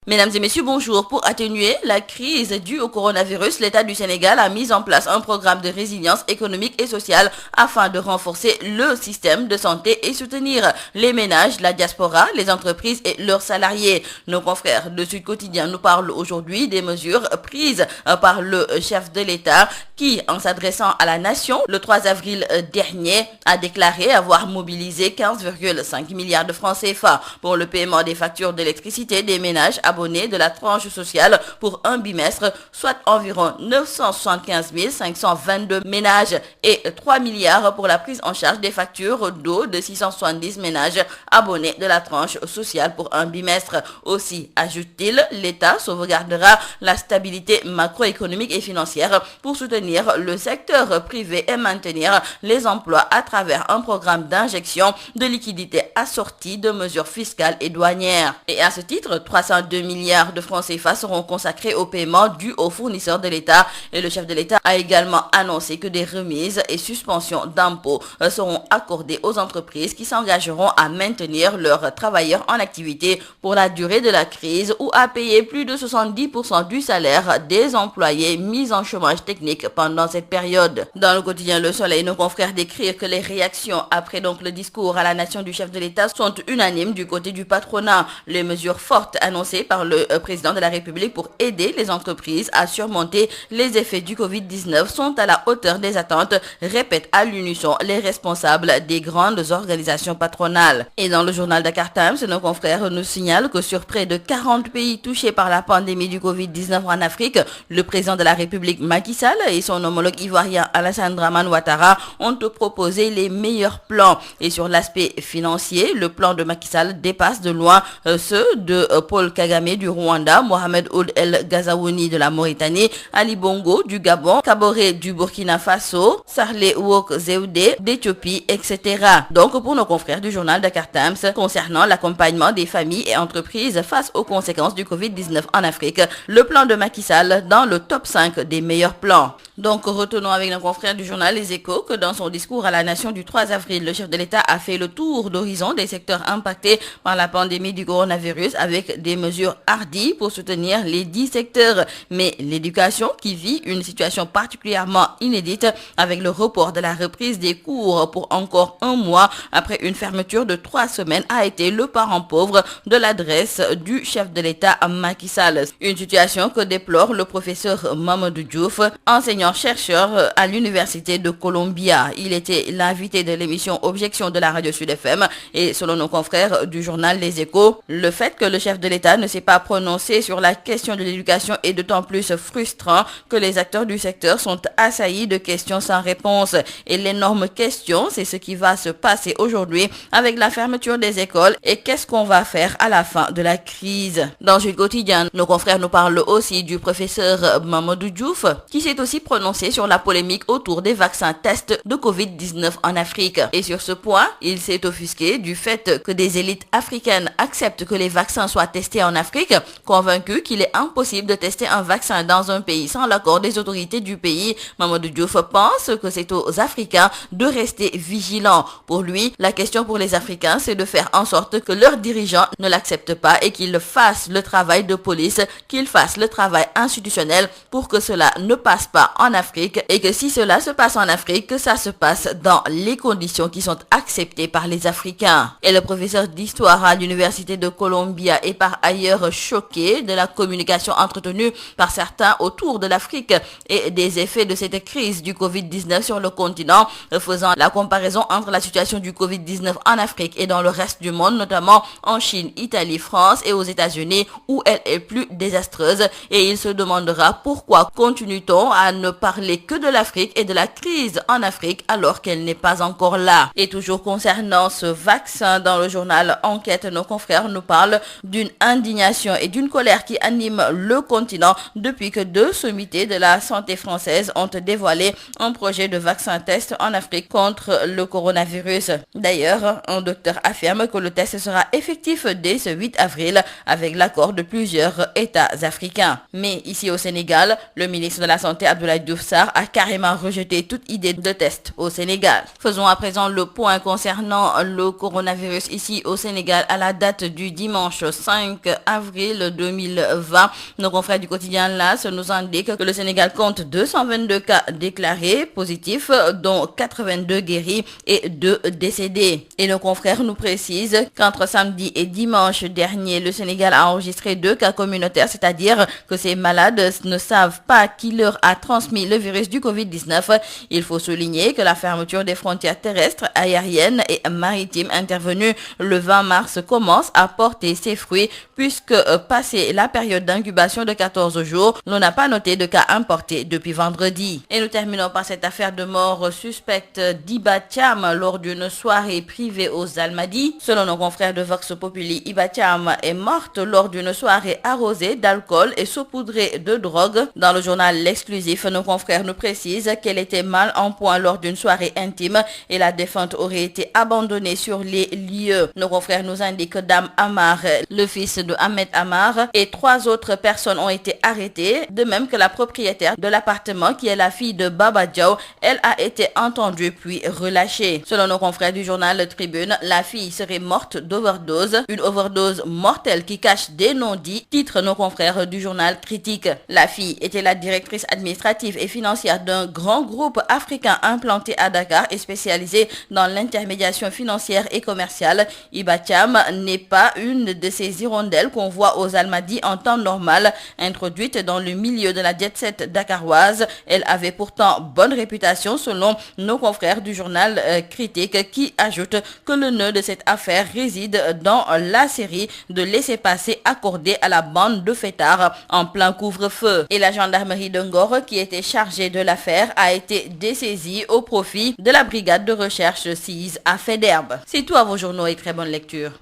Mesdames et messieurs, bonjour. Pour atténuer la crise due au coronavirus, l'État du Sénégal a mis en place un programme de résilience économique et sociale afin de renforcer le système de santé et soutenir les ménages, la diaspora, les entreprises et leurs salariés. Nos confrères de Sud Quotidien nous parlent aujourd'hui des mesures prises par le chef de l'État qui, en s'adressant à la nation le 3 avril dernier, a déclaré avoir mobilisé 15,5 milliards de francs CFA pour le paiement des factures d'électricité des ménages abonnés de la tranche sociale pour un bimestre, soit environ 975 522 ménages et 3 milliards pour la prise en charge des factures d'eau de 670 ménages abonnés de la tranche sociale pour un bimestre. Aussi, ajoute-t-il, l'État sauvegardera la stabilité macroéconomique et financière pour soutenir le secteur privé et maintenir les emplois à travers un programme d'injection de liquidités assorti de mesures fiscales et douanières. Et à ce titre, 302 milliards de francs CFA seront consacrés au paiement dû aux fournisseurs de l'État, et le chef de l'État a également annoncé que des remises et suspensions d'impôts seront accordées aux entreprises qui s'engageront à maintenir leurs travailleurs en activité pour la durée de la crise ou à payer plus de 70% du salaire des employés mis en chômage technique pendant cette période. Dans le quotidien Le Soleil, nos confrères décrivent que les réactions après le discours à la nation du chef de l'État sont unanimes du côté du patronat. Les mesures fortes annoncées par le président de la République pour aider les entreprises à surmonter les effets du Covid-19 sont à la hauteur des attentes, répètent à l'unisson les responsables des grandes organisations patronales. Et dans le journal Dakar Times, nos confrères nous signalent que sur près de 40 pays touchés par la pandémie du Covid-19 en Afrique, le président de la République Macky Sall et son homologue ivoirien Alassane Dramane Ouattara ont proposé les meilleurs plans. Et sur l'aspect financier, le plan de Macky Sall dépasse de loin ceux de Paul Kagame du Rwanda, Mohamed Ould El Ghazouani de la Mauritanie, Ali Bongo du Gabon, Kaboré du Burkina Faso, Sarlé Wok Zewde d'Éthiopie, etc. Donc pour nos confrères du journal Dakar Times, concernant l'accompagnement des familles et entreprises face aux conséquences du Covid-19 en Afrique, le plan de Macky Sall dans le top 5 des meilleurs plans. Donc retenons avec nos confrères du journal Les Échos que dans son discours à la nation du 3 avril, le chef de l'État a fait le tour d'horizon des secteurs impactés par la pandémie du coronavirus avec des mesures hardies pour soutenir les 10 secteurs. Mais l'éducation, qui vit une situation particulièrement inédite avec le report de la reprise des cours pour encore un mois après une fermeture de 3 semaines, a été le parent pauvre de l'adresse du chef de l'État Macky Sall. Une situation que déplore le professeur Mamadou Diouf, enseignant-chercheur à l'université de Columbia. Il était l'invité de l'émission Objection de la radio Sud FM et selon nos confrères du journal Les Échos, le fait que le chef de l'État ne s'est pas prononcé sur la question de l'éducation est d'autant plus frustrant que les acteurs du secteur sont assaillis de questions sans réponse. Et l'énorme question, c'est ce qui va se passer aujourd'hui avec la fermeture des écoles et qu'est-ce qu'on va faire à la fin de la crise. Dans Sud Quotidien, nos confrères nous parlent aussi du professeur Mamadou Diouf qui s'est aussi prononcé sur la polémique autour des vaccins tests de Covid-19 en Afrique. Et sur ce point, il s'est offusqué du fait que des élites africaines acceptent que les vaccins soient testés en Afrique, convaincu qu'il est impossible de tester un vaccin dans un pays sans l'accord des autorités du pays. Mamadou Diouf pense que c'est aux Africains de rester vigilants. Pour lui, la question pour les Africains, c'est de faire en sorte que leurs dirigeants ne l'acceptent pas et qu'ils fassent le travail de police, qu'ils fassent le travail institutionnel pour que cela ne passe pas en Afrique et que si cela se passe en Afrique, que ça se passe dans les conditions qui sont acceptées par les Africains. Et le professeur d'histoire à l'université de Columbia est par ailleurs choqué de la communication entretenue par certains autour de l'Afrique et des effets de cette crise du Covid-19 sur le continent, faisant la comparaison entre la situation du Covid-19 en Afrique et dans le reste du monde, notamment en Chine, Italie, France et aux États-Unis où elle est plus désastreuse. Et il se demandera pourquoi continue-t-on à ne parler que de l'Afrique et de la crise en Afrique alors qu'elle n'est pas encore là. Et toujours concernant ce vaccin, dans le journal Enquête, nos confrères nous parlent d'une indignation et d'une colère qui anime le continent depuis que 2 sommités de la santé française ont dévoilé un projet de vaccin test en Afrique contre le coronavirus. D'ailleurs, un docteur affirme que le test sera effectif dès ce 8 avril avec l'accord de plusieurs États africains. Mais ici au Sénégal, le ministre de la Santé Abdoulaye Diouf Sarr a carrément rejeté toute idée de test au Sénégal. Faisons à présent le point concernant le coronavirus ici au Sénégal à la date du dimanche 5 avril 2020. Nos confrères du quotidien LAS nous indiquent que le Sénégal compte 222 cas déclarés positifs, dont 82 guéris et 2 décédés. Et nos confrères nous précisent qu'entre samedi et dimanche dernier, le Sénégal a enregistré 2 cas communautaires, c'est-à-dire que ces malades ne savent pas qui leur a transmis le virus du Covid-19. Il faut souligner que la fermeture des frontières terrestres, aériennes et maritimes intervenue le 20 mars commence à porter ses fruits puisque passé la période d'incubation de 14 jours, l'on n'a pas noté de cas importés depuis vendredi. Et nous terminons par cette affaire de mort suspecte d'Iba Thiam lors d'une soirée privée aux Almadies. Selon nos confrères de Vox Populi, Iba Thiam est morte lors d'une soirée arrosée d'alcool et saupoudrée de drogue. Dans le journal L'Exclusif, nos confrères nous précisent qu'elle était mal en point lors d'une soirée intime et la défunte aurait été abandonnée sur les lieux. Nos confrères nous indiquent que Dame Amar, le fils de Ahmed Amar, et 3 autres personnes ont été arrêtées, de même que la propriétaire de l'appartement qui est la fille de Baba Diaw. Elle a été entendue puis relâchée. Selon nos confrères du journal Le Tribune, la fille serait morte d'overdose, une overdose mortelle qui cache des non-dits, titre nos confrères du journal Critique. La fille était la directrice administrative et financière d'un grand groupe africain implanté à Dakar et spécialisé dans l'intermédiation financière et commerciale. Iba Thiam n'est pas une de ces hirondelles qu'on voit aux Almadies en temps normal. Introduite dans le milieu de la jet-set dakaroise, elle avait pourtant bonne réputation selon nos confrères du journal Critique, qui ajoute que le nœud de cette affaire réside dans la série de laissez-passer accordés à la bande de fêtards en plein couvre-feu. Et la gendarmerie de Ngor, qui était chargée de l'affaire, a été dessaisie au profit de la brigade de recherche sise à Faidherbe. C'est tout à vos journaux et très bonne lecture.